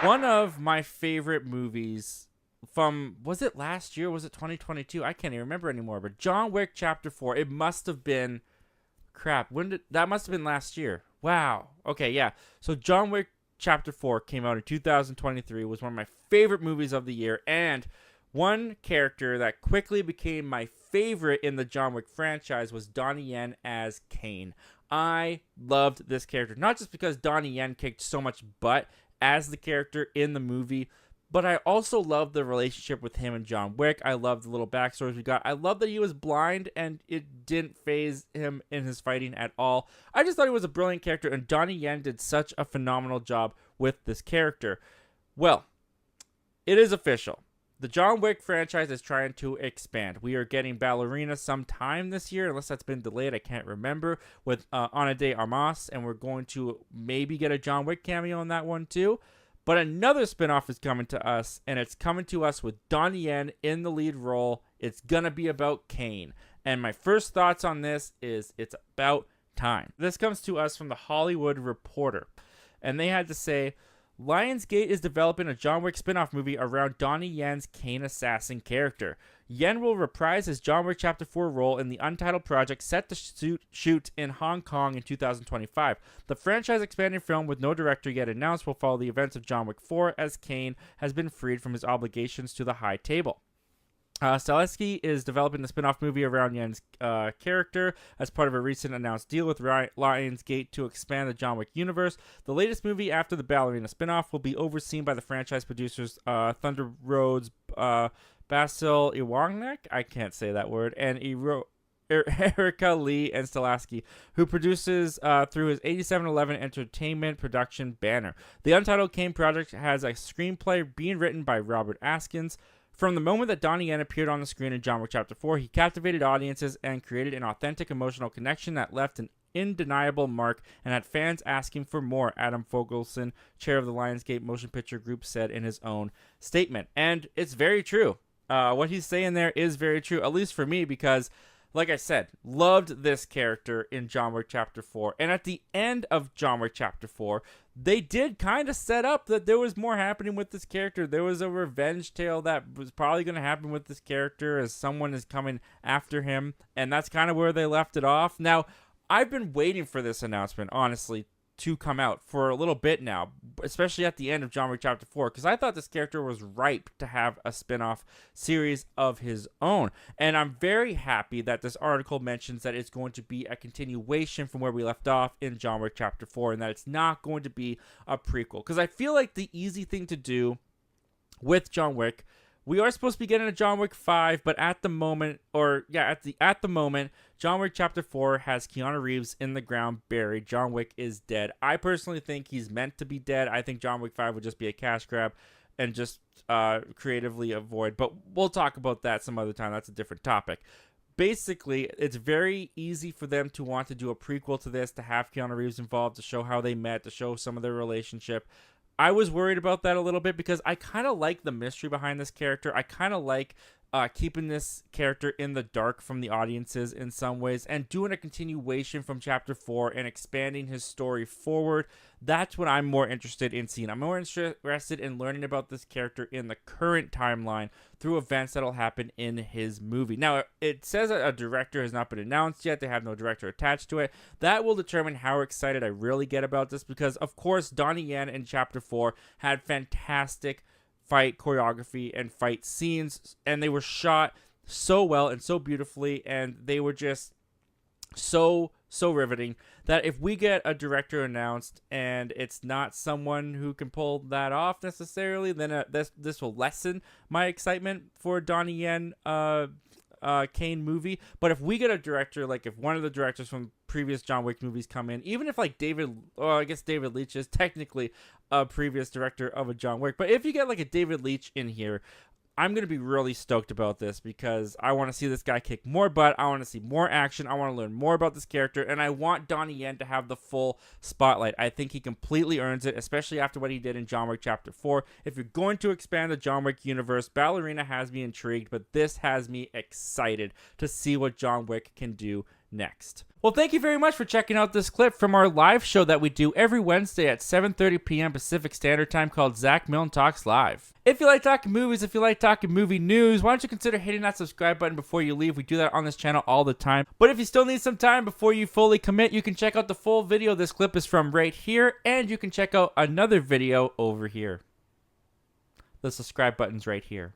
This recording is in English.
One of my favorite movies from, was it last year? Was it 2022? I can't even remember anymore. But John Wick Chapter 4, it must have been, crap, when did, that must have been last year. Wow. Okay, yeah. So John Wick Chapter 4 came out in 2023, was one of my favorite movies of the year, and one character that quickly became my favorite in the John Wick franchise was Donnie Yen as Caine. I loved this character, not just because Donnie Yen kicked so much butt as the character in the movie, but I also loved the relationship with him and John Wick. I loved the little backstories we got. I love that he was blind and it didn't phase him in his fighting at all. I just thought he was a brilliant character, and Donnie Yen did such a phenomenal job with this character. Well, it is official. The John Wick franchise is trying to expand. We are getting Ballerina sometime this year, unless that's been delayed. I can't remember. With Ana de Armas, and we're going to maybe get a John Wick cameo in that one too. But another spinoff is coming to us, and it's coming to us with Donnie Yen in the lead role. It's gonna be about Caine. And my first thoughts on this is it's about time. This comes to us from the Hollywood Reporter, and they had to say, Lionsgate is developing a John Wick spin-off movie around Donnie Yen's Caine assassin character. Yen will reprise his John Wick Chapter 4 role in the untitled project set to shoot in Hong Kong in 2025. The franchise-expanding film, with no director yet announced, will follow the events of John Wick 4 as Caine has been freed from his obligations to the High Table. Stileski is developing the spin-off movie around Yen's character as part of a recent announced deal with Lionsgate to expand the John Wick universe. The latest movie after the Ballerina spin-off will be overseen by the franchise producers Thunder Road's Basil Iwagnak, I can't say that word, and Erica Lee and Stileski, who produces through his 8711 Entertainment production banner. The Untitled Caine project has a screenplay being written by Robert Askins. From the moment that Donnie Yen appeared on the screen in John Wick Chapter 4, he captivated audiences and created an authentic emotional connection that left an undeniable mark and had fans asking for more, Adam Fogelson, chair of the Lionsgate Motion Picture Group, said in his own statement. And it's very true. What he's saying there is very true, at least for me, because, like I said, loved this character in John Wick Chapter 4. And at the end of John Wick Chapter 4, they did kind of set up that there was more happening with this character. There was a revenge tale that was probably going to happen with this character as someone is coming after him. And that's kind of where they left it off. Now, I've been waiting for this announcement, honestly, to come out for a little bit now, especially at the end of John Wick Chapter 4, because I thought this character was ripe to have a spin-off series of his own. And I'm very happy that this article mentions that it's going to be a continuation from where we left off in John Wick Chapter 4, and that it's not going to be a prequel. Because I feel like the easy thing to do with John Wick, we are supposed to be getting a John Wick 5, but at the moment, at the moment, John Wick Chapter 4 has Keanu Reeves in the ground buried. John Wick is dead. I personally think he's meant to be dead. I think John Wick 5 would just be a cash grab and just creatively avoid. But we'll talk about that some other time. That's a different topic. Basically, it's very easy for them to want to do a prequel to this, to have Keanu Reeves involved, to show how they met, to show some of their relationship. I was worried about that a little bit because I kind of like the mystery behind this character. I kind of like keeping this character in the dark from the audiences in some ways, and doing a continuation from Chapter 4 and expanding his story forward. That's what I'm more interested in seeing. I'm more interested in learning about this character in the current timeline through events that'll happen in his movie. Now, it says a director has not been announced yet. They have no director attached to it. That will determine how excited I really get about this, because, of course, Donnie Yen in Chapter 4 had fantastic fight choreography and fight scenes, and they were shot so well and so beautifully, and they were just so riveting that if we get a director announced and it's not someone who can pull that off necessarily, then this will lessen my excitement for Donnie Yen Caine movie. But if we get a director, like if one of the directors from previous John Wick movies come in, even if like David Leitch is technically a previous director of a John Wick, but if you get like a David Leitch in here, I'm going to be really stoked about this, because I want to see this guy kick more butt. I want to see more action. I want to learn more about this character, and I want Donnie Yen to have the full spotlight. I think he completely earns it, especially after what he did in John Wick Chapter 4. If you're going to expand the John Wick universe, Ballerina has me intrigued, but this has me excited to see what John Wick can do next. Well, thank you very much for checking out this clip from our live show that we do every Wednesday at 7:30 p.m. Pacific Standard Time called Zach Milne Talks Live. If you like talking movies, if you like talking movie news, why don't you consider hitting that subscribe button before you leave? We do that on this channel all the time. But if you still need some time before you fully commit, you can check out the full video this clip is from right here, and you can check out another video over here. The subscribe button's right here.